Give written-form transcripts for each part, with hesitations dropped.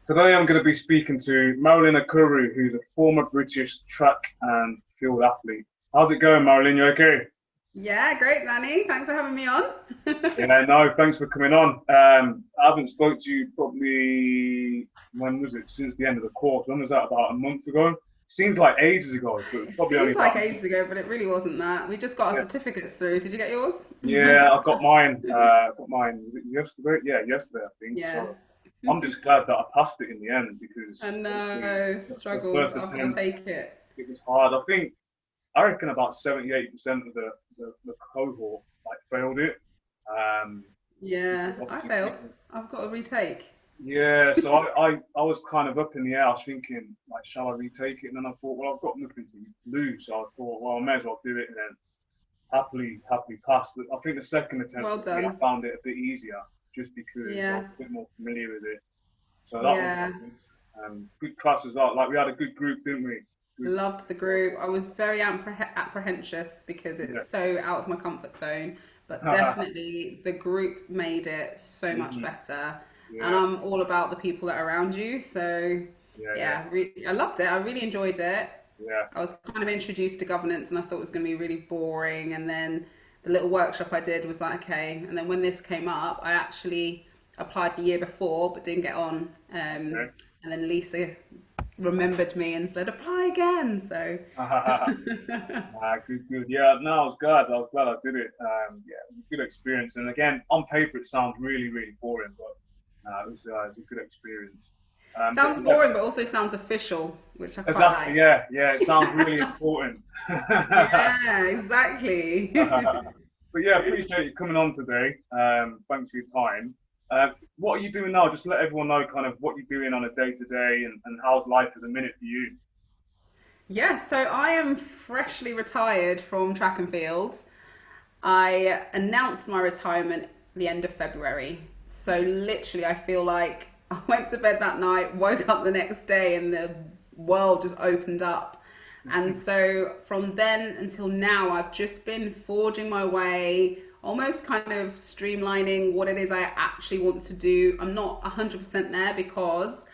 Today I'm going to be speaking to Marilyn Okoro, who's a former British track and field athlete. How's it going, Marilyn? You okay? Yeah, great, Danny. Thanks for having me on. Yeah, no, thanks for coming on. I haven't spoke to you probably, when was it? Since the end of the course. When was that? About a month ago? Seems like ages ago, but It probably only seems about like a month. ages ago, but it really wasn't that. We just got our Yeah, certificates through. Did you get yours? yeah, I've got mine. Got mine. Was it yesterday? Yeah, yesterday, I think. Yeah. So I'm just glad that I passed it in the end I because obviously know, the struggles. first I've got to attempt take it. it was hard. I reckon about 78% of the cohort like failed it. Um, Yeah, because I obviously failed. people, I've got to retake. yeah. So I was kind of up in the air. I was thinking like, shall I retake it? And then I thought, well, I've got nothing to lose. So I thought, well, I may as well do it. And then happily passed. I think the second attempt Well for me, I done. found it a bit easier just because I Yeah, was a bit more familiar with it. So that was yeah. good. Good class as well. Like we had a good group, didn't we? Good. Loved the group. I was very apprehensive because it's Yeah. so out of my comfort zone, but definitely the group made it so much hmm better. And Yeah. I'm all about the people that are around you. So, Yeah. Yeah. yeah, I loved it. I really enjoyed it. Yeah. I was kind of introduced to governance and I thought it was going to be really boring. And then the little workshop I did was like, okay. And then when this came up, I actually applied the year before but didn't get on. Okay. And then Lisa remembered me and said, apply again. So, Good, good. Yeah, no, I was glad. I was glad I did it. Yeah, it was a good experience. And again, on paper, it sounds really, really boring, but it was a good experience. But sounds yeah, boring, but also sounds official, which I quite exactly. like. Yeah, yeah, it sounds really important. Yeah, exactly. But yeah, appreciate you coming on today. Thanks for your time. What are you doing now? Just let everyone know kind of what you're doing on a day to day and how's life at the minute for you. Yeah, so I am freshly retired from track and field. I announced my retirement the end of February. So literally, I feel like I went to bed that night, woke up the next day, and the world just opened up. And so from then until now, I've just been forging my way, almost kind of streamlining what it is I actually want to do. I'm not 100% there because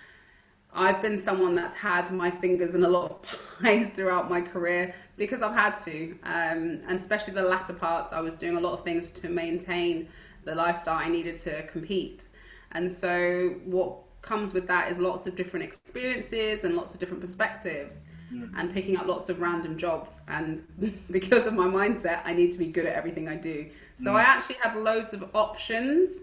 I've been someone that's had my fingers in a lot of pies throughout my career because I've had to. And especially the latter parts, I was doing a lot of things to maintain the lifestyle I needed to compete. And so, what comes with that is lots of different experiences and lots of different perspectives Mm, and picking up lots of random jobs. And because of my mindset, I need to be good at everything I do. So, I mm, actually had loads of options,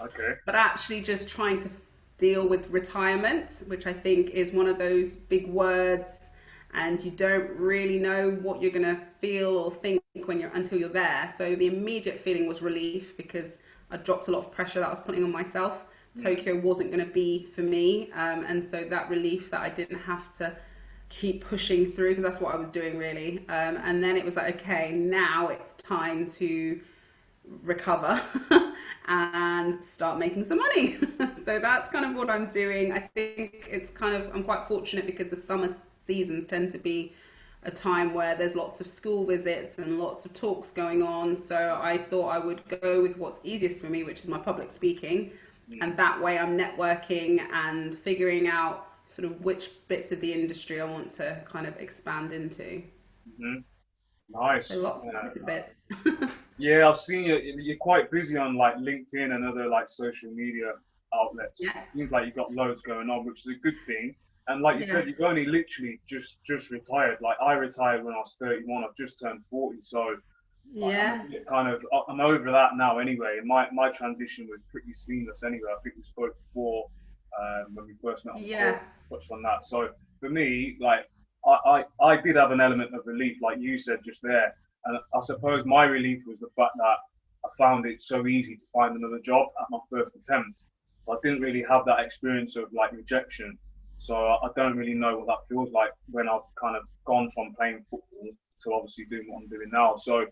okay. but actually just trying to deal with retirement, which I think is one of those big words, and you don't really know what you're going to feel or think when you're until you're there. So the immediate feeling was relief because I dropped a lot of pressure that I was putting on myself. Mm, Tokyo wasn't going to be for me, and so that relief that I didn't have to keep pushing through because that's what I was doing really. And then it was like, okay, now it's time to recover and start making some money. So that's kind of what I'm doing. I think it's kind of, I'm quite fortunate because the summer seasons tend to be a time where there's lots of school visits and lots of talks going on. So I thought I would go with what's easiest for me, which is my public speaking. mm, And that way I'm networking and figuring out sort of which bits of the industry I want to kind of expand into. mhm. So Nice. lots of different bits. Yeah, I've seen you. You're quite busy on like LinkedIn and other like social media outlets. Yeah. Seems like you've got loads going on, which is a good thing. And like you Yeah. said, you've only literally just retired. Like I retired when I was 31. I've just turned 40, so like, I'm a Yeah. bit kind of I'm over that now anyway. And my transition was pretty seamless anyway. I think we spoke before when we first met on the call, Yes. touched on that. So for me, like I did have an element of relief, like you said just there. And I suppose my relief was the fact that I found it so easy to find another job at my first attempt. So I didn't really have that experience of like rejection. So I don't really know what that feels like when I've kind of gone from playing football to obviously doing what I'm doing now. So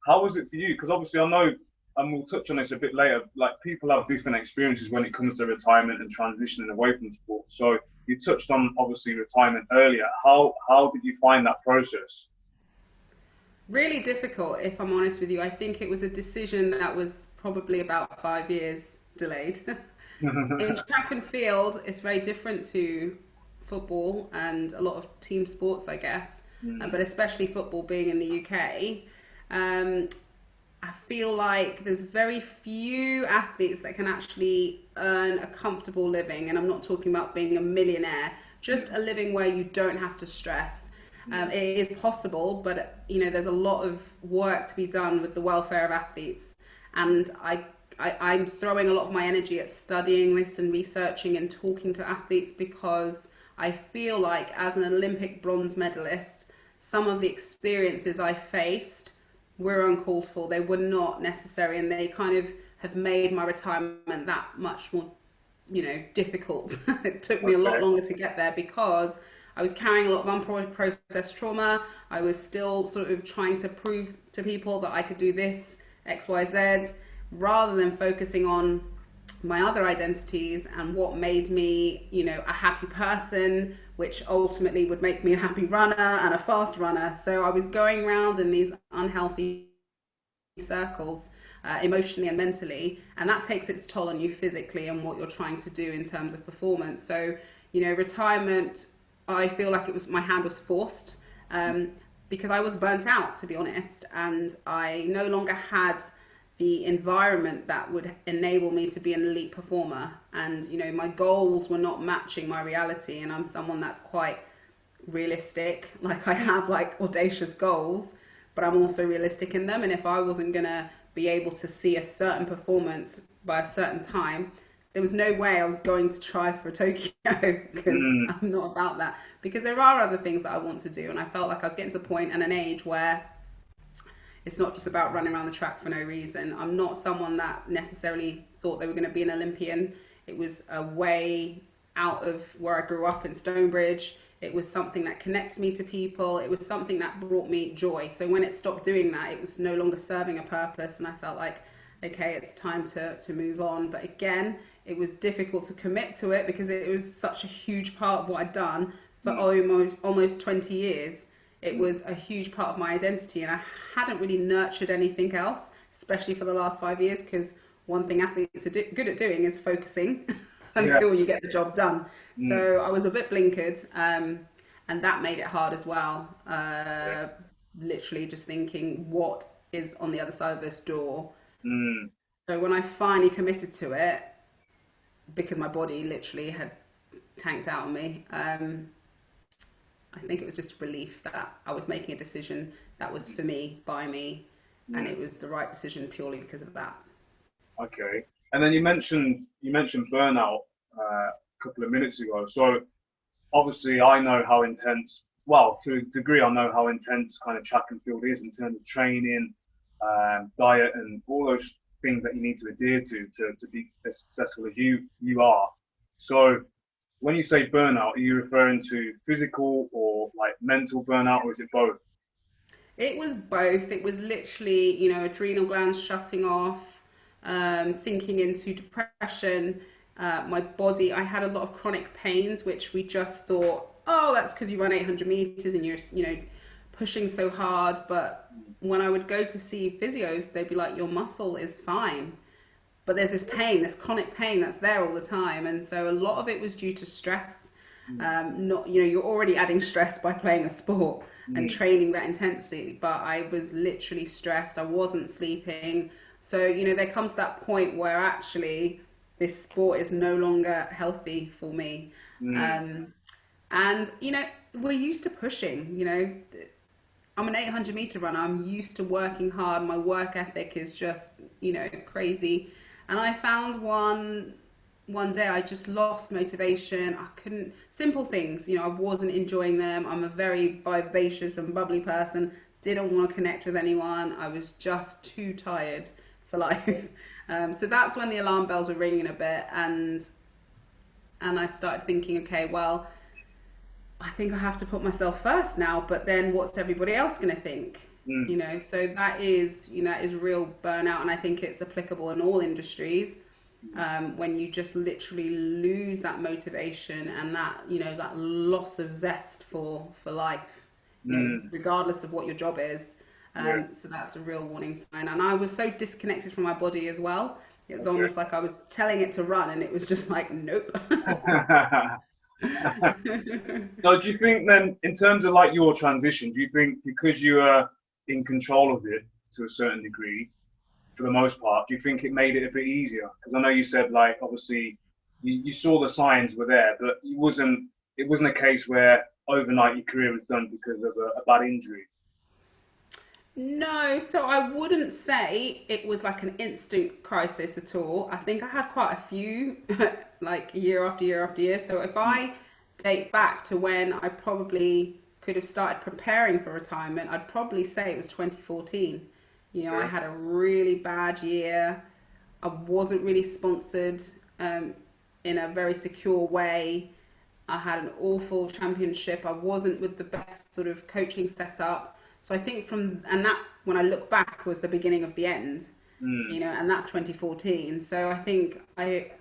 how was it for you? Because obviously I know, and we'll touch on this a bit later, like people have different experiences when it comes to retirement and transitioning away from sport. So you touched on obviously retirement earlier. How did you find that process? Really difficult, if I'm honest with you. I think it was a decision that was probably about 5 years delayed. In track and field, it's very different to football and a lot of team sports, I guess, Mm, but especially football being in the UK. Um, I feel like there's very few athletes that can actually earn a comfortable living, and I'm not talking about being a millionaire, just mm, a living where you don't have to stress. mm. It is possible, but there's a lot of work to be done with the welfare of athletes, and I'm throwing a lot of my energy at studying this and researching and talking to athletes because I feel like as an Olympic bronze medalist, some of the experiences I faced were uncalled for. They were not necessary, and they kind of have made my retirement that much more, difficult. It took me a lot Okay. longer to get there because I was carrying a lot of unprocessed trauma. I was still sort of trying to prove to people that I could do this, X, Y, Z, rather than focusing on my other identities and what made me, a happy person, which ultimately would make me a happy runner and a fast runner. So I was going around in these unhealthy circles, emotionally and mentally, and that takes its toll on you physically and what you're trying to do in terms of performance. So, retirement, I feel like my hand was forced, because I was burnt out, to be honest, and I no longer had the environment that would enable me to be an elite performer. And my goals were not matching my reality, and I'm someone that's quite realistic. Like, I have like audacious goals, but I'm also realistic in them. And if I wasn't gonna be able to see a certain performance by a certain time, there was no way I was going to try for Tokyo because Mm, I'm not about that. Because there are other things that I want to do, and I felt like I was getting to a point and an age where it's not just about running around the track for no reason. I'm not someone that necessarily thought they were going to be an Olympian. It was a way out of where I grew up in Stonebridge. It was something that connected me to people. It was something that brought me joy. So when it stopped doing that, it was no longer serving a purpose. And I felt like, okay, it's time to move on. But again, it was difficult to commit to it because it was such a huge part of what I'd done for mm, almost 20 years. It mm. was a huge part of my identity, and I hadn't really nurtured anything else, especially for the last 5 years, because one thing athletes are good at doing is focusing Yeah. until you get the job done. Mm, So I was a bit blinkered, and that made it hard as well. yeah. Literally just thinking, what is on the other side of this door? Mm, So when I finally committed to it, because my body literally had tanked out on me, I think it was just relief that I was making a decision that was for me, by me, and mm. it was the right decision purely because of that. Okay. And then you mentioned burnout a couple of minutes ago. So obviously I know how intense, well, to a degree, I know how intense kind of track and field is in terms of training, diet, and all those things that you need to adhere to be as successful as you are. So when you say burnout, are you referring to physical or like mental burnout, or is it both? It was both. It was literally, adrenal glands shutting off, sinking into depression. My body, I had a lot of chronic pains, which we just thought, oh, that's because you run 800 meters and you're, pushing so hard. But when I would go to see physios, they'd be like, your muscle is fine. But there's this pain, this chronic pain that's there all the time. And so a lot of it was due to stress. Mm, Not, you're already adding stress by playing a sport and mm, training that intensity, but I was literally stressed. I wasn't sleeping. So, there comes that point where actually this sport is no longer healthy for me. mm, Um, and, we're used to pushing, I'm an 800-meter runner. I'm used to working hard. My work ethic is just, crazy. And I found one day I just lost motivation. I couldn't, simple things, I wasn't enjoying them. I'm a very vivacious and bubbly person. Didn't want to connect with anyone. I was just too tired for life. So that's when the alarm bells were ringing a bit, and I started thinking, okay, well, I think I have to put myself first now, but then what's everybody else going to think? mm, So that is real burnout, and I think it's applicable in all industries. When you just literally lose that motivation and that loss of zest for life, mm. regardless of what your job is. Yeah. So that's a real warning sign. And I was so disconnected from my body as well. It was Okay. almost like I was telling it to run, and it was just like, nope. So do you think then, in terms of like your transition, do you think because you are in control of it to a certain degree, for the most part, do you think it made it a bit easier? Because I know you said like obviously you saw the signs were there, but it wasn't a case where overnight your career was done because of a bad injury. No, so I wouldn't say it was like an instant crisis at all. I think I had quite a few, like year after year after year. So if Mm, I date back to when I probably could have started preparing for retirement, I'd probably say it was 2014. You know, I okay. had a really bad year. I wasn't really sponsored um, in a very secure way. I had an awful championship. I wasn't with the best sort of coaching setup. So I think and that, when I look back, was the beginning of the end, Mm, you know, and that's 2014. So I think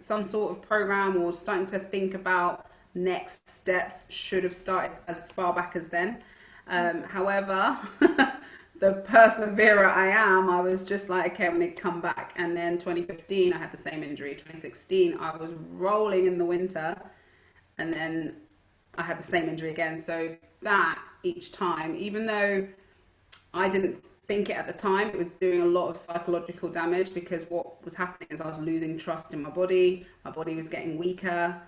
some sort of program or starting to think about next steps should have started as far back as then. mm, However, the perseverer I am, I was just like, okay, I'm going to come back. And then 2015, I had the same injury. 2016, I was rolling in the winter, and then I had the same injury again. So that each time, even though I didn't think it at the time, it was doing a lot of psychological damage, because what was happening is I was losing trust in my body. My body was getting weaker.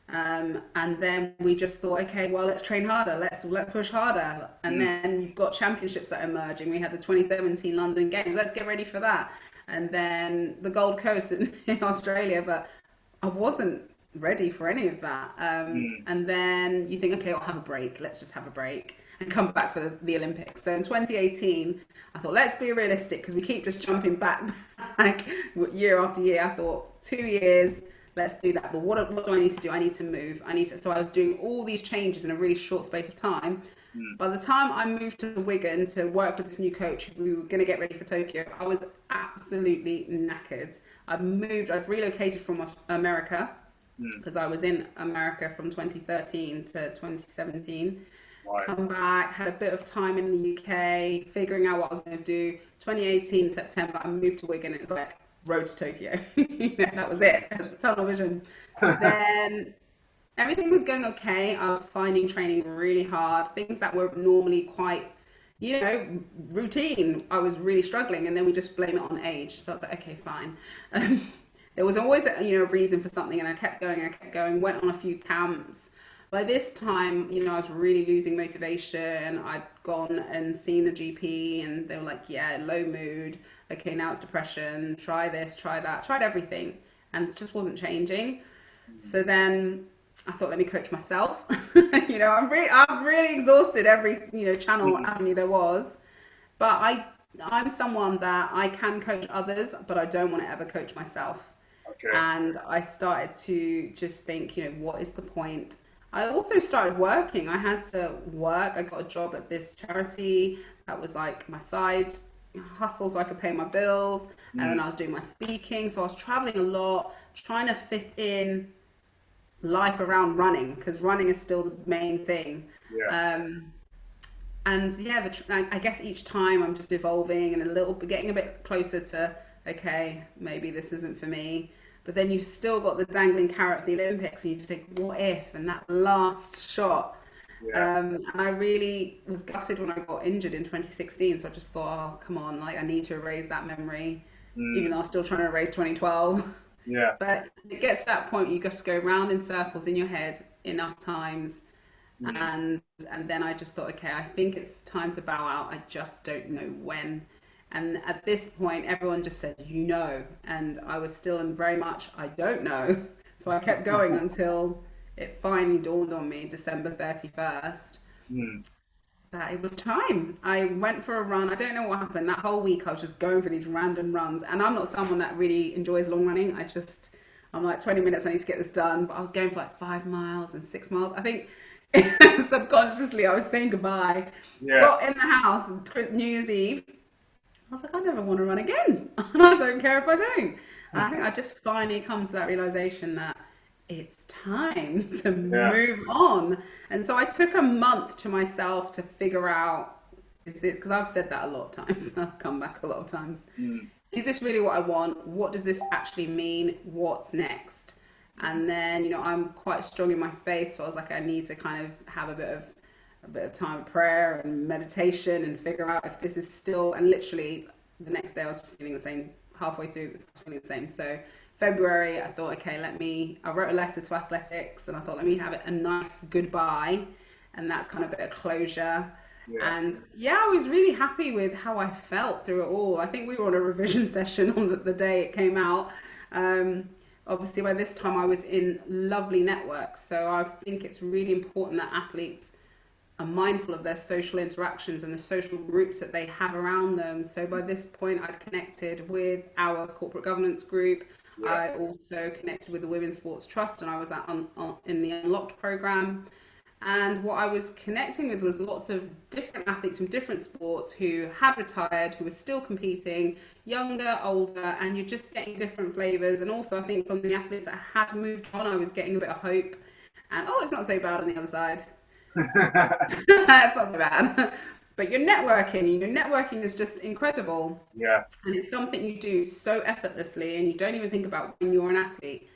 And then we just thought, okay, well, let's train harder. Let's push harder. And mm, then you've got championships that are emerging. We had the 2017 London Games. Let's get ready for that. And then the Gold Coast in Australia. But I wasn't ready for any of that. mm. And then you think, okay, I'll have a break. Let's just have a break and come back for the Olympics. So in 2018, I thought, let's be realistic, because we keep just jumping back like year after year. I thought 2 years, let's do that. But what do I need to do? I need to move. So I was doing all these changes in a really short space of time. Mm. By the time I moved to Wigan to work with this new coach, we were going to get ready for Tokyo. I was absolutely knackered. I'd relocated from America, Mm. because I was in America from 2013 to 2017. Right. Come back, had a bit of time in the UK, figuring out what I was going to do. 2018 September, I moved to Wigan. It was like road to Tokyo. You know, that was it. Tunnel vision. Then everything was going okay. I was finding training really hard. Things that were normally quite, you know, routine, I was really struggling. And then we just blame it on age. So I was like, okay, fine. There was always a reason for something, and I kept going, went on a few camps. By this time, you know, I was really losing motivation. I'd gone and seen the GP, and they were like, yeah, low mood. Okay, now it's depression. Try this, try that. Tried everything, and it just wasn't changing. So then I thought, let me coach myself. You know, I've really exhausted every, you know, channel Mm. avenue there was. But I'm someone that I can coach others, but I don't want to ever coach myself. Okay. And I started to just think, you know, what is the point? I also started working. I had to work. I got a job at this charity that was like my side hustle, so I could pay my bills. And then Mm. I was doing my speaking. So I was traveling a lot, trying to fit in life around running, because running is still the main thing. Yeah. Um, and yeah, I guess each time I'm just evolving and a little bit getting a bit closer to, okay, maybe this isn't for me. But then you've still got the dangling carrot of the Olympics, and you just think, what if? And that last shot. Yeah. And I really was gutted when I got injured in 2016. So I just thought, oh, come on, like I need to erase that memory, even Mm. though I was still trying to erase 2012. Yeah. But it gets to that point, you just go round in circles in your head enough times, Mm. and then I just thought, okay, I think it's time to bow out. I just don't know when. And at this point, everyone just said, you know, and I was still in very much, I don't know. So I kept going until it finally dawned on me, December 31st, Mm. that it was time. I went for a run. I don't know what happened. That whole week, I was just going for these random runs. And I'm not someone that really enjoys long running. I'm like, 20 minutes, I need to get this done. But I was going for like 5 miles and 6 miles. I think subconsciously, I was saying goodbye. Yeah. Got in the house, New Year's Eve. I was like, I never want to run again. And I don't care if I don't. And I think I just finally come to that realization that it's time to Yeah. move on. And so I took a month to myself to figure out, is it, because I've said that a lot of times, I've come back a lot of times. Mm. is this really what I want? What does this actually mean? What's next? And then, I'm quite strong in my faith, so I was like, I need to kind of have a bit of time of prayer and meditation and figure out if this is still. And literally the next day I was just feeling the same. Halfway through, I was feeling the same. So February, I thought, okay, I wrote a letter to athletics, and I thought, let me have a nice goodbye, and that's kind of a bit of closure. Yeah. And yeah, I was really happy with how I felt through it all. I think we were on a revision session on the day it came out. Obviously, by this time, I was in lovely networks. So I think it's really important that athletes are mindful of their social interactions and the social groups that they have around them. So by this point, I'd connected with our corporate governance group. Yeah. I also connected with the Women's Sports Trust, and I was in the Unlocked program. And what I was connecting with was lots of different athletes from different sports who had retired, who were still competing, younger, older, and you're just getting different flavors. And also, I think from the athletes that had moved on, I was getting a bit of hope. And it's not so bad on the other side. It's not so bad. But you're networking, and your networking is just incredible. Yeah. And it's something you do so effortlessly, and you don't even think about when you're an athlete.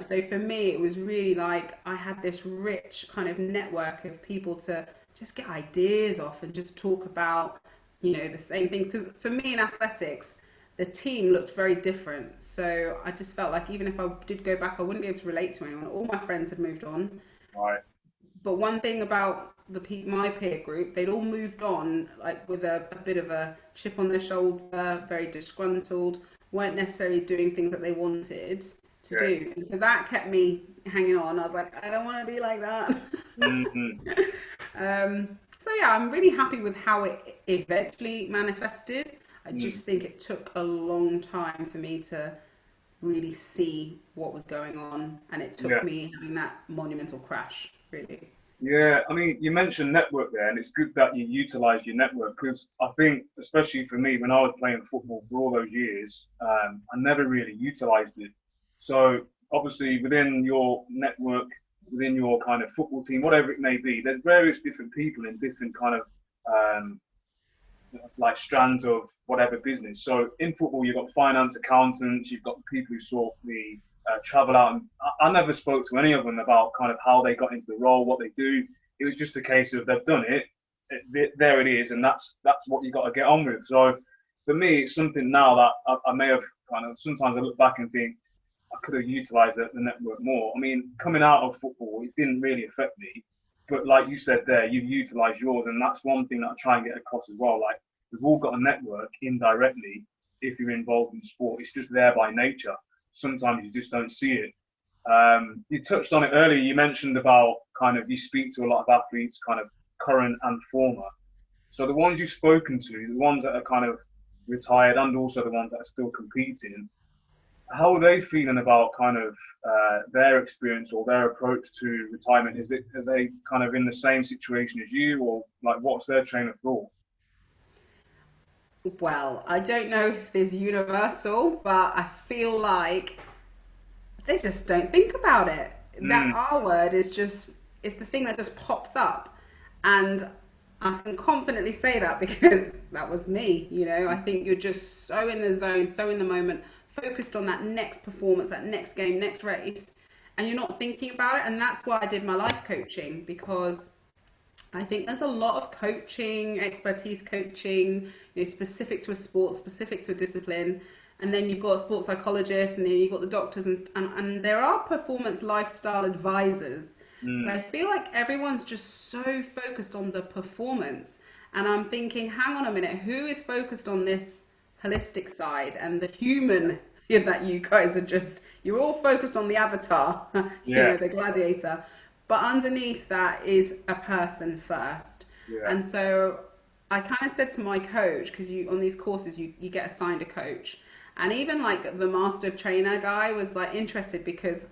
So for me, it was really like I had this rich kind of network of people to just get ideas off and just talk about, the same thing. Because for me in athletics, the team looked very different. So I just felt like even if I did go back, I wouldn't be able to relate to anyone. All my friends had moved on. Right. But one thing about my peer group, they'd all moved on like with a bit of a chip on their shoulder, very disgruntled, weren't necessarily doing things that they wanted to do. And so that kept me hanging on. I was like, I don't want to be like that. So yeah, I'm really happy with how it eventually manifested. I just think it took a long time for me to really see what was going on, and it took me having that monumental crash, really. Yeah, I mean, you mentioned network there, and it's good that you utilize your network, because I think, especially for me, when I was playing football for all those years, I never really utilized it. So obviously, within your network, within your kind of football team, whatever it may be, there's various different people in different kind of like strands of whatever business. So in football, you've got finance accountants, you've got people who sort the travel out. And I never spoke to any of them about kind of how they got into the role, what they do. It was just a case of they've done it, there it is, and that's what you got to get on with. So for me, it's something now that I may have kind of, sometimes I look back and think I could have utilized the network more. I mean, coming out of football, it didn't really affect me. But like you said there, you've utilized yours, and that's one thing that I try and get across as well. Like, we've all got a network indirectly if you're involved in sport. It's just there by nature. Sometimes you just don't see it. You touched on it earlier. You mentioned about kind of you speak to a lot of athletes, kind of current and former. So the ones you've spoken to, the ones that are kind of retired and also the ones that are still competing, how are they feeling about kind of their experience or their approach to retirement? Are they kind of in the same situation as you, or like what's their train of thought? Well, I don't know if there's universal, but I feel like they just don't think about it. That R word is just, it's the thing that just pops up. And I can confidently say that because that was me, I think you're just so in the zone, so in the moment, focused on that next performance, that next game, next race, and you're not thinking about it. And that's why I did my life coaching, because I think there's a lot of coaching, expertise coaching, specific to a sport, specific to a discipline. And then you've got sports psychologists, and then you've got the doctors, and there are performance lifestyle advisors. But I feel like everyone's just so focused on the performance. And I'm thinking, hang on a minute, who is focused on this holistic side and the human that you guys are you're all focused on the avatar, the gladiator. But underneath that is a person first. Yeah. And so I kind of said to my coach, because on these courses, you get assigned a coach. And even like the master trainer guy was like interested because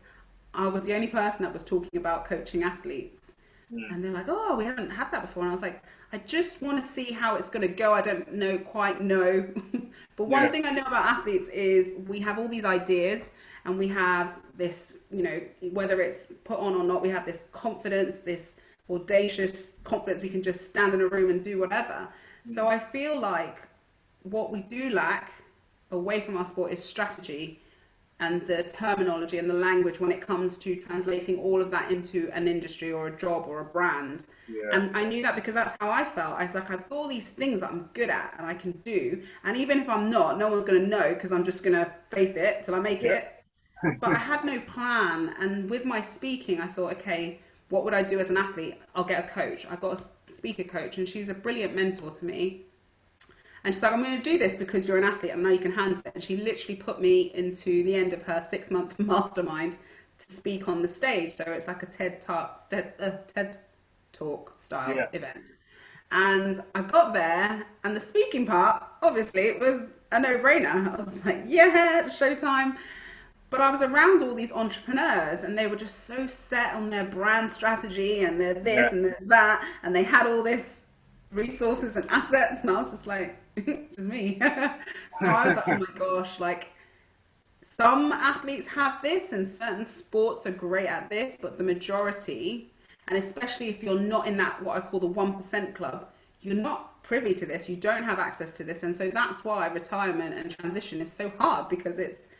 I was the only person that was talking about coaching athletes. And they're like, oh, we haven't had that before. And I was like, I just want to see how it's going to go. I don't quite know. But one thing I know about athletes is we have all these ideas, and we have this, whether it's put on or not, we have this confidence, this audacious confidence. We can just stand in a room and do whatever. So I feel like what we do lack, away from our sport is strategy and the terminology and the language when it comes to translating all of that into an industry or a job or a brand. Yeah. And I knew that because that's how I felt. I was like, I've got all these things that I'm good at and I can do. And even if I'm not, no one's going to know because I'm just going to faith it till I make Yeah. it. But I had no plan. And with my speaking, I thought, okay, what would I do as an athlete? I'll get a coach. I got a speaker coach and she's a brilliant mentor to me. And she's like, I'm going to do this because you're an athlete and I know you can handle it. And she literally put me into the end of her 6-month mastermind to speak on the stage. So it's like a TED Talk style Yeah. event. And I got there and the speaking part, obviously, it was a no-brainer. I was like, yeah, showtime. But I was around all these entrepreneurs and they were just so set on their brand strategy and their this Yeah. and their that. And they had all this resources and assets. And I was just like, it's just me. So I was like, oh my gosh, like some athletes have this and certain sports are great at this, but the majority, and especially if you're not in that, what I call the 1% club, you're not privy to this. You don't have access to this. And so that's why retirement and transition is so hard because it's,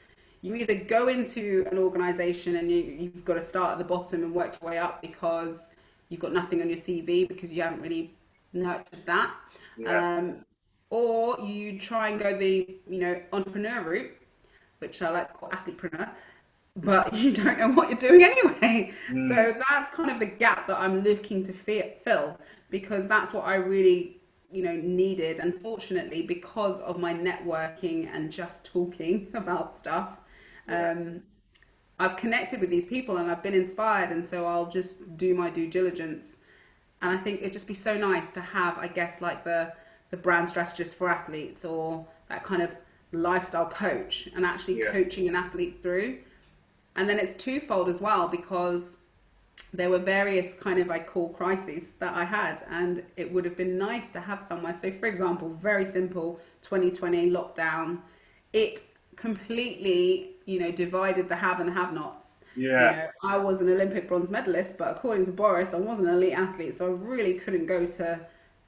you either go into an organization and you've got to start at the bottom and work your way up because you've got nothing on your CV because you haven't really nurtured that. Yeah. Um, or you try and go the, entrepreneur route, which I like to call athletepreneur, but you don't know what you're doing anyway. Mm. So that's kind of the gap that I'm looking to fill because that's what I really, needed. And fortunately, because of my networking and just talking about stuff, Yeah. I've connected with these people and I've been inspired. And so I'll just do my due diligence. And I think it'd just be so nice to have, I guess, like the brand strategist for athletes or that kind of lifestyle coach and actually Yeah. coaching an athlete through. And then it's twofold as well because there were various kind of I call crises that I had and it would have been nice to have somewhere. So for example, very simple 2020 lockdown, it completely, divided the have and the have nots. Yeah. I was an Olympic bronze medalist, but according to Boris, I wasn't an elite athlete. So I really couldn't go to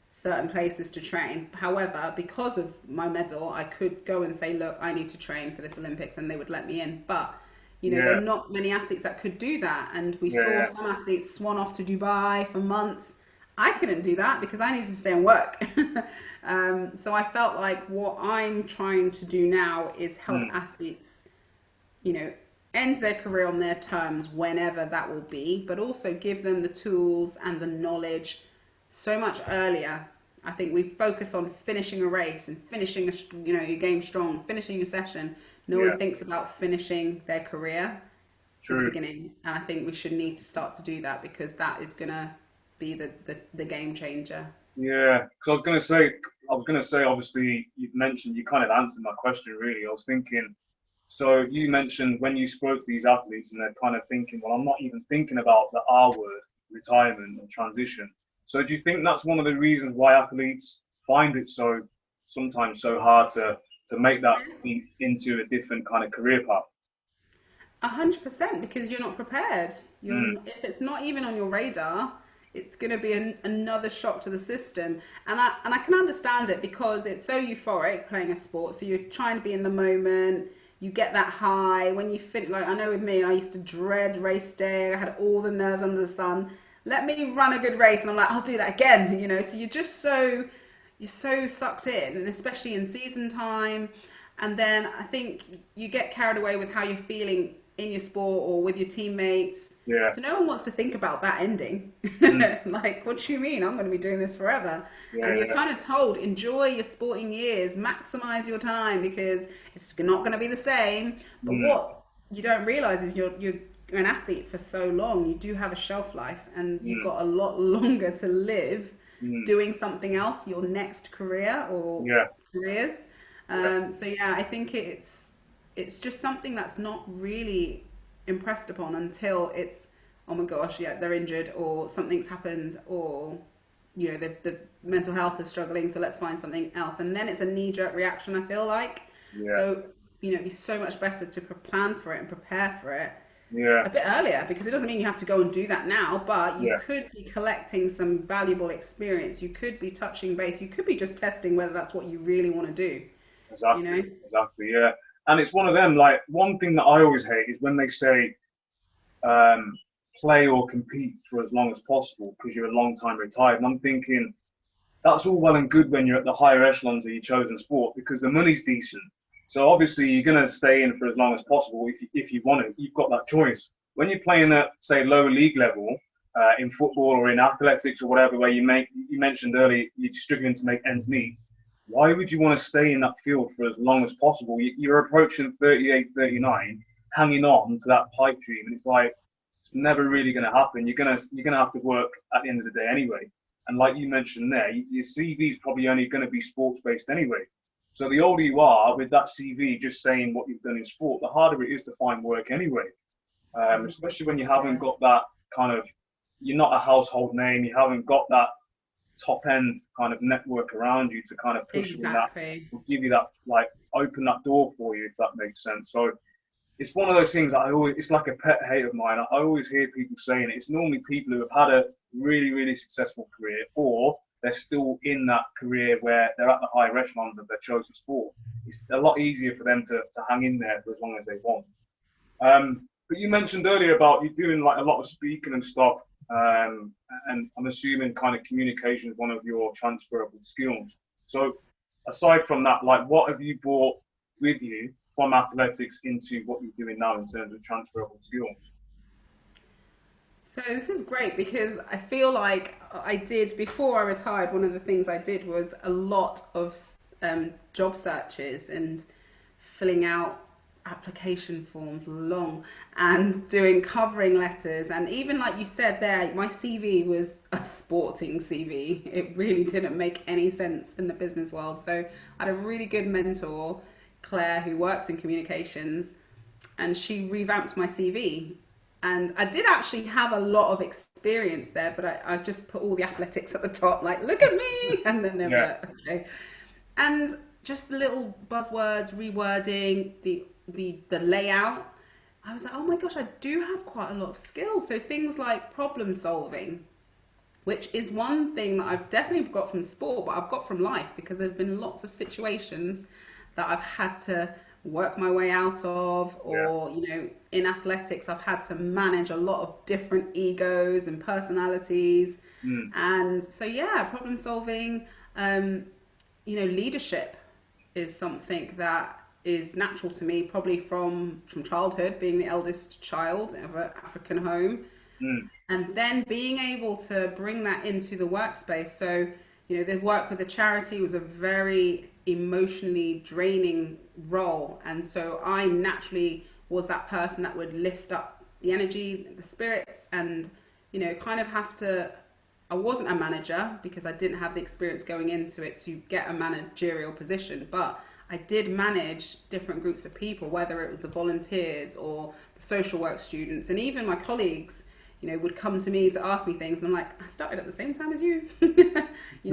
certain places to train. However, because of my medal, I could go and say, look, I need to train for this Olympics and they would let me in. But there Yeah. are not many athletes that could do that. And we saw Yeah. some athletes swan off to Dubai for months. I couldn't do that because I needed to stay and work. So I felt like what I'm trying to do now is help Mm. athletes, end their career on their terms whenever that will be, but also give them the tools and the knowledge so much earlier. I think we focus on finishing a race and finishing your game strong, finishing your session. No Yeah. one thinks about finishing their career in the True. beginning, and I think we should need to start to do that because that is gonna be the game changer. Yeah. Because I was gonna say, obviously, you've mentioned, you kind of answered my question really. I was thinking, so you mentioned when you spoke to these athletes and they're kind of thinking, well, I'm not even thinking about the R word, retirement and transition. So do you think that's one of the reasons why athletes find it so sometimes so hard to make that leap into a different kind of career path? 100% because you're not prepared. Mm. If it's not even on your radar, it's going to be another shock to the system. And I can understand it because it's so euphoric playing a sport. So you're trying to be in the moment. You get that high when you finish. Like I know with me, I used to dread race day. I had all the nerves under the sun. Let me run a good race, and I'm like, I'll do that again. So you're so sucked in, and especially in season time. And then I think you get carried away with how you're feeling in your sport or with your teammates. Yeah. So no one wants to think about that ending. Mm. Like, what do you mean? I'm going to be doing this forever. Yeah. And you're Yeah. kind of told, enjoy your sporting years, maximize your time because it's not going to be the same. But Mm. what you don't realize is you're an athlete for so long. You do have a shelf life and you've Mm. got a lot longer to live Mm. doing something else, your next career or Yeah. careers. Yeah. So yeah, I think it's just something that's not really impressed upon until it's, oh my gosh, yeah, they're injured or something's happened or the mental health is struggling, so let's find something else. And then it's a knee-jerk reaction, I feel like. Yeah. So it'd be so much better to plan for it and prepare for it Yeah. a bit earlier because it doesn't mean you have to go and do that now, but you Yeah. could be collecting some valuable experience. You could be touching base. You could be just testing whether that's what you really want to do. you Exactly, know? exactly, yeah. And it's one of them, like, one thing that I always hate is when they say, um, play or compete for as long as possible because you're a long time retired. And I'm thinking, that's all well and good when you're at the higher echelons of your chosen sport because the money's decent. So obviously you're going to stay in for as long as possible if you want it. You've got that choice. When you're playing at, say, lower league level, in football or in athletics or whatever, where you mentioned earlier you're struggling to make ends meet, why would you want to stay in that field for as long as possible? You're approaching 38, 39, hanging on to that pipe dream, and it's like it's never really going to happen. You're gonna have to work at the end of the day anyway. And like you mentioned there, your CV is probably only going to be sports based anyway. So the older you are with that CV, just saying what you've done in sport, the harder it is to find work anyway. Especially when you haven't Yeah, got that kind of, you're not a household name, you haven't got that top end kind of network around you to kind of push you in that, exactly. will give you that, like, open that door for you, if that makes sense. So it's one of those things that it's like a pet hate of mine. I always hear people saying it. It's normally people who have had a really, really successful career, or they're still in that career where they're at the higher echelons of their chosen sport. It's a lot easier for them to hang in there for as long as they want. But you mentioned earlier about you doing like a lot of speaking and stuff, and I'm assuming kind of communication is one of your transferable skills. So aside from that, like what have you brought with you from athletics into what you're doing now in terms of transferable skills? So this is great because I feel like I did before I retired. One of the things I did was a lot of job searches and filling out application forms long and doing covering letters, and even like you said there, my CV was a sporting CV. It really didn't make any sense in the business world. So I had a really good mentor, Claire, who works in communications, and she revamped my CV. And I did actually have a lot of experience there, but I just put all the athletics at the top, like, look at me. And then they'll be Yeah. like, okay. And just the little buzzwords, rewording, the layout. I was like, oh my gosh, I do have quite a lot of skills. So things like problem solving, which is one thing that I've definitely got from sport, but I've got from life because there's been lots of situations that I've had to work my way out of, Yeah. or, in athletics, I've had to manage a lot of different egos and personalities. Mm. And so, yeah, problem solving, um, leadership is something that is natural to me, probably from childhood, being the eldest child of an African home, Mm. and then being able to bring that into the workspace. So, the work with the charity was a very emotionally draining role, and so I naturally was that person that would lift up the energy, the spirits, and kind of have to. I wasn't a manager because I didn't have the experience going into it to get a managerial position, but I did manage different groups of people, whether it was the volunteers or the social work students, and even my colleagues, would come to me to ask me things. And I'm like, I started at the same time as you.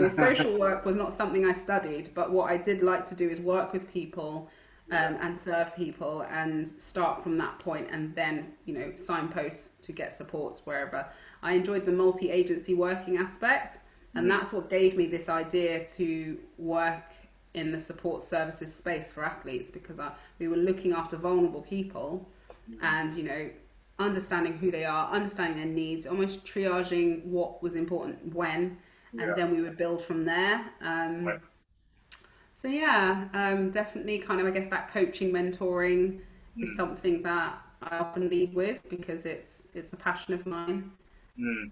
Social work was not something I studied, but what I did like to do is work with people, and serve people and start from that point, and then, signposts to get supports wherever. I enjoyed the multi-agency working aspect, and Mm. that's what gave me this idea to work in the support services space for athletes, because we were looking after vulnerable people, and understanding who they are, understanding their needs, almost triaging what was important when, and Yeah. then we would build from there. Right. So yeah, definitely kind of, I guess, that coaching, mentoring is Mm. something that I often lead with because it's a passion of mine. Mm.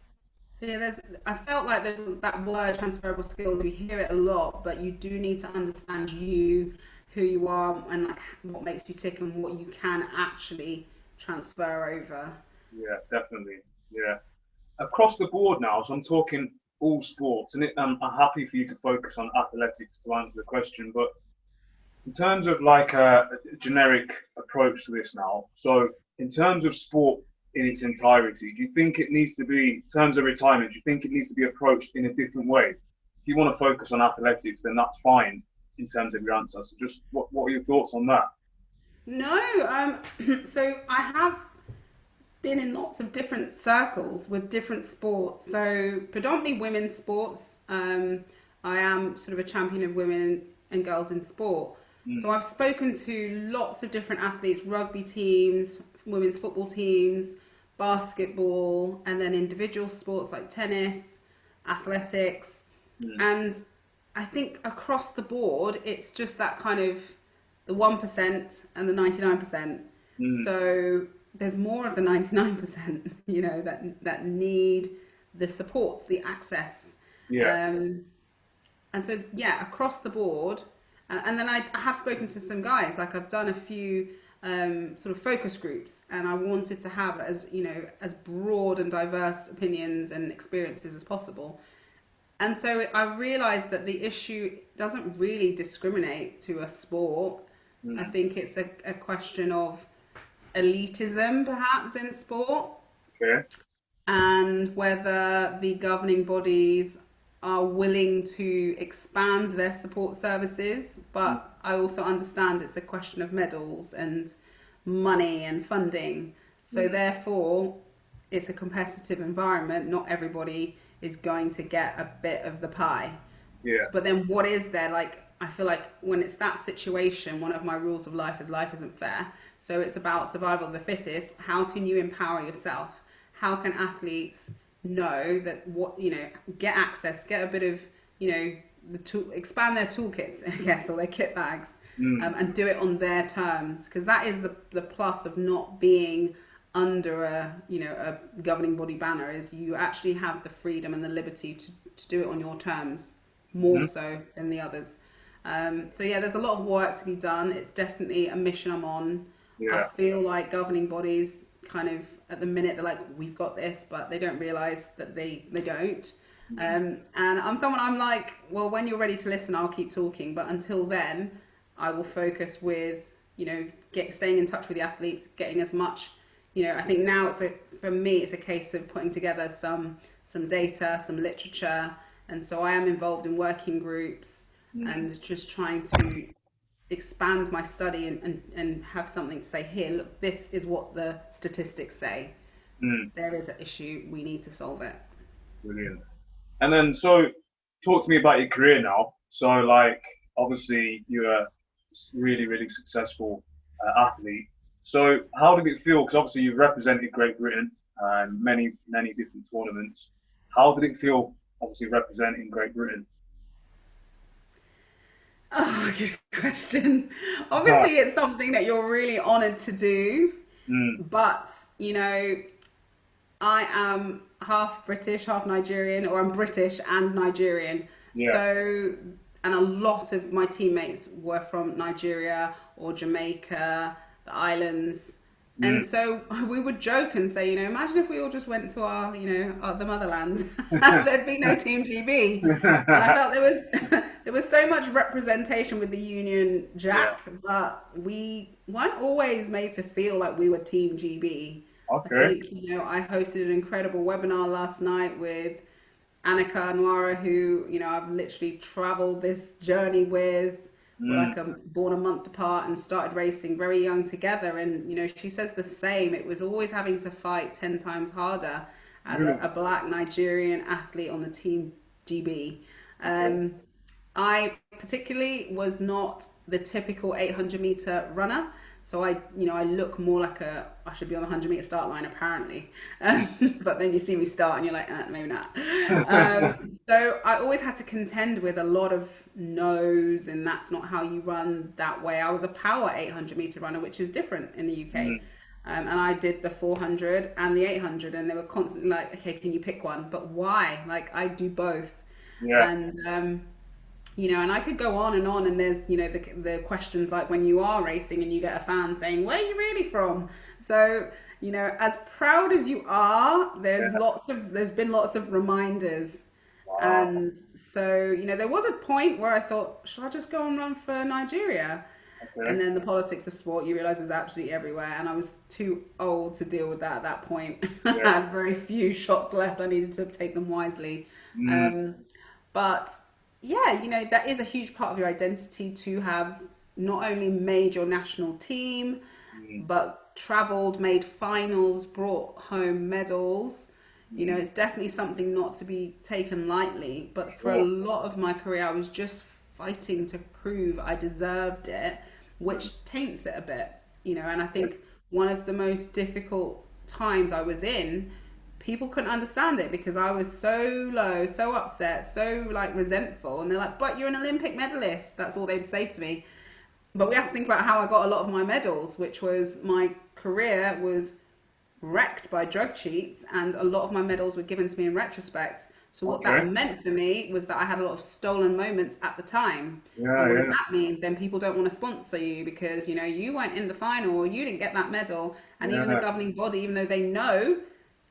So yeah, I felt like there's that word transferable skills. We hear it a lot, but you do need to understand who you are, and like what makes you tick and what you can actually transfer over. Yeah, definitely. Yeah. Across the board now, so I'm talking all sports, and I'm happy for you to focus on athletics to answer the question. But in terms of like a generic approach to this now, so in terms of sport in its entirety, do you think it needs to be, in terms of retirement, do you think it needs to be approached in a different way? If you want to focus on athletics, then that's fine in terms of your answer. So just what are your thoughts on that? No, so I have been in lots of different circles with different sports. So predominantly women's sports. I am sort of a champion of women and girls in sport. So I've spoken to lots of different athletes, rugby teams, women's football teams, basketball, and then individual sports like tennis, athletics. Mm. And I think across the board, it's just that kind of the 1% and the 99%. Mm. So there's more of the 99%, that need the supports, the access. Yeah. Um, and so, yeah, across the board. And then I have spoken to some guys, like I've done a few sort of focus groups, and I wanted to have as broad and diverse opinions and experiences as possible. And so I realized that the issue doesn't really discriminate to a sport. I Mm. think it's a question of elitism, perhaps, in sport, Okay. and whether the governing bodies are willing to expand their support services. Mm. But I also understand it's a question of medals and money and funding. So Mm. therefore, it's a competitive environment. Not everybody is going to get a bit of the pie. Yeah. But then what is there? Like, I feel like when it's that situation, one of my rules of life is life isn't fair. So it's about survival of the fittest. How can you empower yourself? How can athletes know that get access, get a bit of, the tool, expand their toolkits, I guess, or their kit bags, Mm. and do it on their terms? Because that is the plus of not being under a governing body banner, is you actually have the freedom and the liberty to do it on your terms, more Mhm. so than the others. So yeah, there's a lot of work to be done. It's definitely a mission I'm on. I Yeah. feel like governing bodies kind of at the minute they're like, we've got this, but they don't realize that they don't. Mm. And I'm like, well, when you're ready to listen, I'll keep talking. But until then, I will focus with, staying in touch with the athletes, getting as much, I think now for me, it's a case of putting together some data, some literature. And so I am involved in working groups Mm. and just trying to expand my study and have something to say, here, look, this is what the statistics say. Mm. There is an issue, we need to solve it. Brilliant. And then, so talk to me about your career now. So, like, obviously, you're a really, really successful athlete. So, how did it feel? Because obviously, you've represented Great Britain in many, many different tournaments. How did it feel, obviously, representing Great Britain? Oh, good question. Obviously, it's something that you're really honored to do, Mm. but I am half British, half Nigerian, or I'm British and Nigerian. Yeah. So, and a lot of my teammates were from Nigeria or Jamaica, the islands. And Mm. so we would joke and say, imagine if we all just went to the motherland, there'd be no Team GB. And I felt there was so much representation with the Union Yeah. Jack, but we weren't always made to feel like we were Team GB. I Okay. think, I hosted an incredible webinar last night with Annika Nwara, who, I've literally traveled this journey with. We're Mm. like born a month apart and started racing very young together. And, she says the same. It was always having to fight 10 times harder as Really? a black Nigerian athlete on the Team GB. Okay. I particularly was not the typical 800-meter runner. So I look more like I should be on the 100-meter start line apparently. But then you see me start and you're like, maybe not. So I always had to contend with a lot of no's, and that's not how you run that way. I was a power 800-meter runner, which is different in the UK. Mm. And I did the 400 and the 800, and they were constantly like, okay, can you pick one? But why? Like, I do both. Yeah. And and I could go on, and there's, the questions like when you are racing and you get a fan saying, where are you really from? So, as proud as you are, Yeah. there's been lots of reminders. Wow. And so, there was a point where I thought, should I just go and run for Nigeria? And Okay. then the politics of sport, you realize, is absolutely everywhere. And I was too old to deal with that at that point. I Yeah. had very few shots left. I needed to take them wisely. Mm. Um, but yeah, that is a huge part of your identity to have not only made your national team, Mm. but traveled, made finals, brought home medals. Mm. It's definitely something not to be taken lightly. But for a Sure. lot of my career, I was just fighting to prove I deserved it, which taints it a bit, you know. And I think one of the most difficult times I was in, people couldn't understand it because I was so low, so upset, so like resentful, and they're like, "But you're an Olympic medalist." That's all they'd say to me. But we have to think about how I got a lot of my medals, which was my career was wrecked by drug cheats, and a lot of my medals were given to me in retrospect. So what that Okay. meant for me was that I had a lot of stolen moments at the time. And Yeah, what does yeah, that mean? Then people don't want to sponsor you because, you know, you weren't in the final or you didn't get that medal. And even the yeah, governing body, even though they know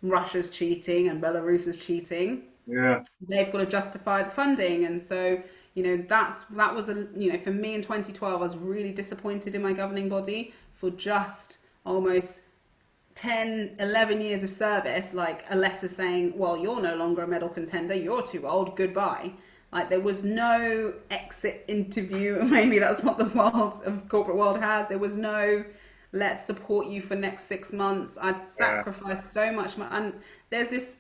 Russia's cheating and Belarus is cheating, yeah. they've got to justify the funding. And so, you know, that was a, you know, for me in 2012, I was really disappointed in my governing body for just almost 10, 11 years of service, like a letter saying, well, you're no longer a medal contender, you're too old, goodbye. Like there was no exit interview. Maybe that's what the world of corporate world has. There was no let's support you for next 6 months. I'd Yeah. sacrificed so much, and there's this,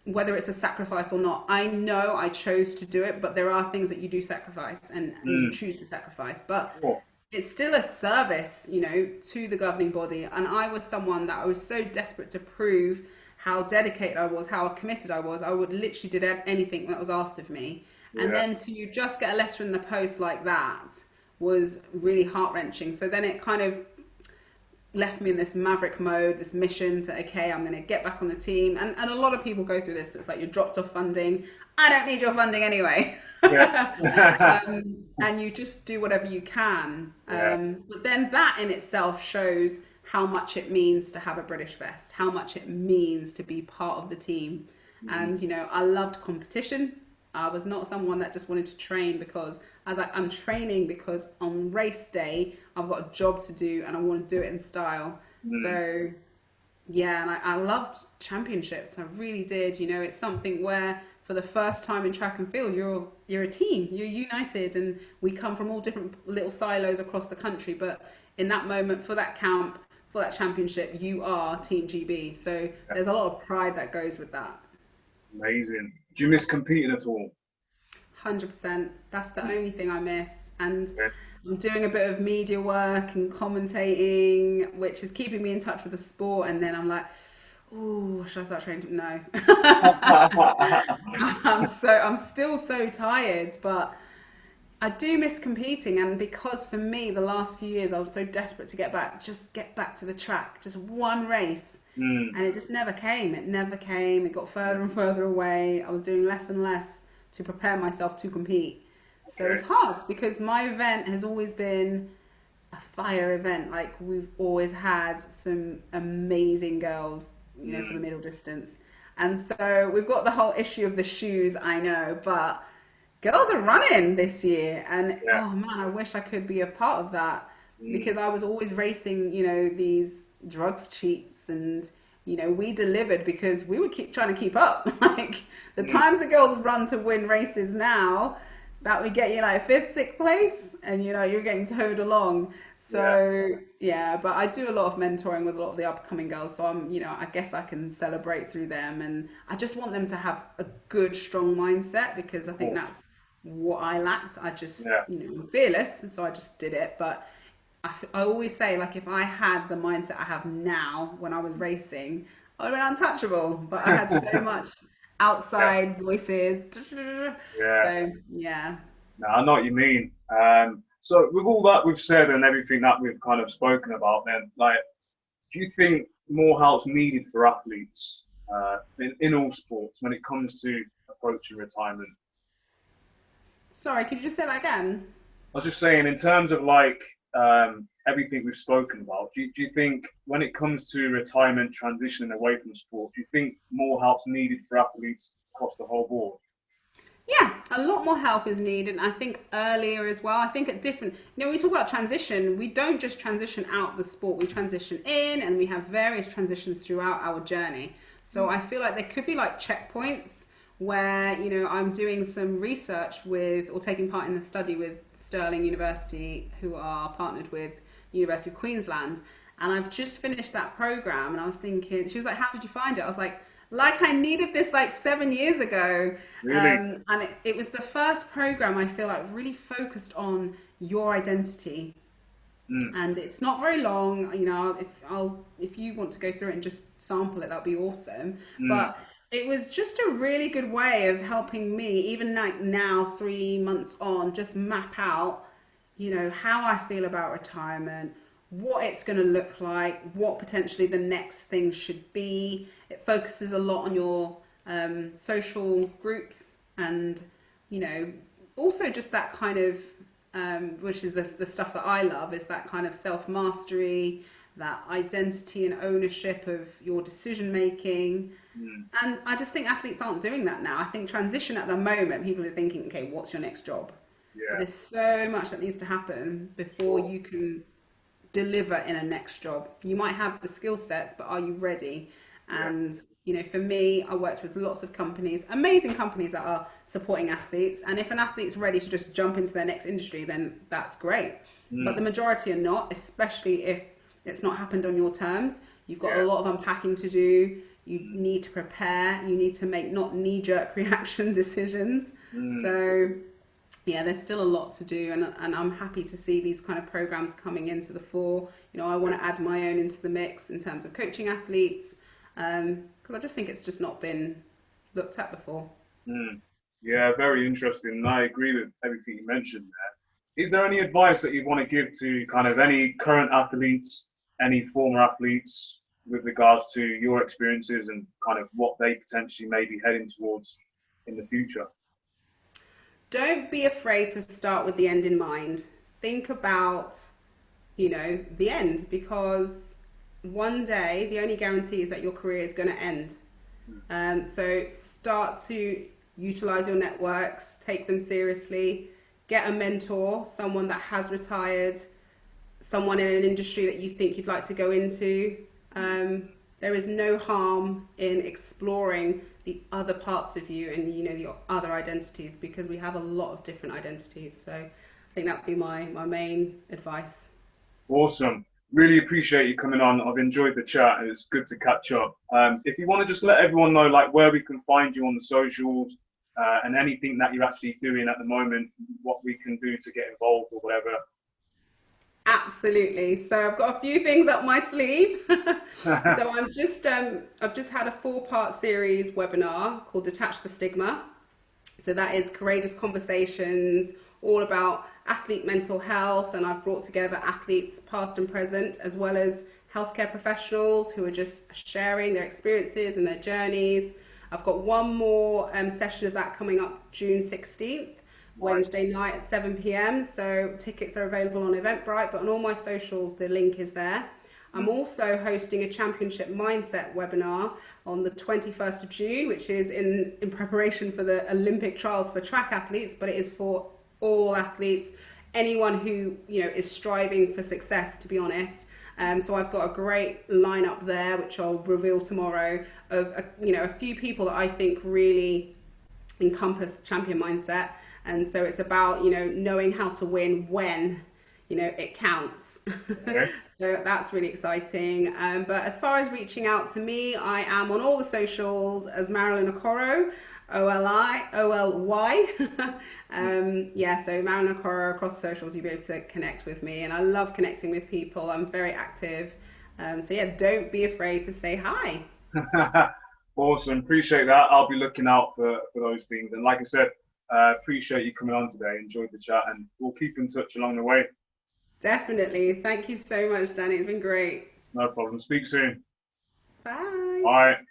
whether it's a sacrifice or not, I know I chose to do it, but there are things that you do sacrifice, and you Mm, choose to sacrifice. But sure. it's still a service, you know, to the governing body. And I was someone that I was so desperate to prove how dedicated I was, how committed I was. I would literally did anything that was asked of me. And Yeah. then to just get a letter in the post like that was really heart wrenching. So then it kind of left me in this maverick mode, this mission to, okay, I'm going to get back on the team. And a lot of people go through this. It's like you're dropped off funding. I don't need your funding anyway. Yeah. And you just do whatever you can. Yeah. But then that in itself shows how much it means to have a British vest, how much it means to be part of the team. Mm, And, you know, I loved competition. I was not someone that just wanted to train because I was like, I'm training because on race day, I've got a job to do and I want to do it in style. mm, So, yeah, and I loved championships. I really did. You know, it's something where for the first time in track and field, you're a team. You're united, and we come from all different little silos across the country. But in that moment, for that camp, for that championship, you are Team GB. So yeah. there's a lot of pride that goes with that. Amazing. Do you miss competing at all? 100%. That's the only thing I miss. And Yeah. I'm doing a bit of media work and commentating, which is keeping me in touch with the sport. And then I'm like, oh, should I start training? No. I'm still so tired, but I do miss competing. And because for me, the last few years, I was so desperate to get back, just get back to the track, just one race. Mm, And it just never came. It never came. It got further and further away. I was doing less and less to prepare myself to compete. So okay. it's hard because my event has always been a fire event. Like we've always had some amazing girls, you know, for the Mm, middle distance. And so we've got the whole issue of the shoes, I know, but girls are running this year. And yeah. oh man, I wish I could be a part of that Mm, because I was always racing, you know, these drugs cheats, and you know, we delivered because we were keep trying to keep up. Like the mm, times the girls run to win races now, that would get you like fifth, sixth place, and you know you're getting towed along. yeah. So yeah, but I do a lot of mentoring with a lot of the upcoming girls, so I'm, you know, I guess I can celebrate through them, and I just want them to have a good, strong mindset because I think Cool. that's what I lacked. I just, Yeah. you know, I'm fearless, and so I just did it. But I always say, like, if I had the mindset I have now when I was racing, I would have been untouchable. But I had so much Yeah. outside voices. Yeah. So, yeah. No, I know what you mean. So with all that we've said and everything that we've kind of spoken about, then, like, do you think more help's needed for athletes in all sports when it comes to approaching retirement? Sorry, could you just say that again? I was just saying, in terms of like everything we've spoken about, do you think when it comes to retirement, transitioning away from sport, do you think more help's needed for athletes across the whole board? Yeah, a lot more help is needed. And I think earlier as well. I think at different, you know, when we talk about transition, we don't just transition out the sport, we transition in, and we have various transitions throughout our journey. So I feel like there could be like checkpoints where, you know, I'm doing some research with or taking part in a study with Stirling University, who are partnered with University of Queensland. And I've just finished that program, and I was thinking, she was like, how did you find it? I was like, Like I needed this like 7 years ago. Really? And it was the first program I feel like really focused on your identity. Mm, And it's not very long, you know. If you want to go through it and just sample it, that'll be awesome. mm, But it was just a really good way of helping me, even like now, 3 months on, just map out, you know, how I feel about retirement, what it's going to look like, what potentially the next thing should be. It focuses a lot on your social groups and, you know, also just that kind of, which is the stuff that I love, is that kind of self mastery, that identity and ownership of your decision making. mm. And I just think athletes aren't doing that now. I think transition at the moment, people are thinking, okay, what's your next job? But Yeah, there's so much that needs to happen before sure. you can deliver in a next job. You might have the skill sets, but are you ready? Yeah, And you know, for me, I worked with lots of companies, amazing companies that are supporting athletes. And if an athlete's ready to just jump into their next industry, then that's great. But the mm, majority are not, especially if it's not happened on your terms. You've got a yeah, lot of unpacking to do. You mm, need to prepare. You need to make not knee-jerk reaction decisions. mm. So yeah, there's still a lot to do, and I'm happy to see these kind of programs coming into the fore. You know, I want to add my own into the mix in terms of coaching athletes, because I just think it's just not been looked at before. Mm. Yeah, very interesting. And I agree with everything you mentioned there. Is there any advice that you want to give to kind of any current athletes, any former athletes with regards to your experiences and kind of what they potentially may be heading towards in the future? Don't be afraid to start with the end in mind. Think about, you know, the end, because one day the only guarantee is that your career is going to end. Mm, So start to utilize your networks, take them seriously, get a mentor, someone that has retired, someone in an industry that you think you'd like to go into. mm. There is no harm in exploring the other parts of you and, you know, your other identities, because we have a lot of different identities. So I think that would be my main advice. Awesome. Really appreciate you coming on. I've enjoyed the chat and it's good to catch up. If you want to just let everyone know like where we can find you on the socials and anything that you're actually doing at the moment, what we can do to get involved or whatever. Absolutely. So I've got a few things up my sleeve. So I've just had a 4-part series webinar called Detach the Stigma. So that is courageous conversations all about athlete mental health, and I've brought together athletes past and present, as well as healthcare professionals who are just sharing their experiences and their journeys. I've got one more session of that coming up June 16th, Nice. Wednesday night at 7 p.m. So tickets are available on Eventbrite, but on all my socials, the link is there. I'm Mm, also hosting a championship mindset webinar on the 21st of June, which is in preparation for the Olympic trials for track athletes, but it is for all athletes, anyone who, you know, is striving for success, to be honest. So I've got a great lineup there, which I'll reveal tomorrow, of you know, a few people that I think really encompass champion mindset. And so it's about, you know, knowing how to win when, you know, it counts. okay. So that's really exciting. But as far as reaching out to me, I am on all the socials as Marilyn Okoro, Oly. Yeah, so Marilyn Okoro across socials, you'll be able to connect with me. And I love connecting with people. I'm very active. So yeah, don't be afraid to say hi. Awesome. Appreciate that. I'll be looking out for those things. And like I said, appreciate you coming on today. Enjoyed the chat and we'll keep in touch along the way. Definitely. Thank you so much, Danny. It's been great. No problem. Speak soon. Bye. Bye.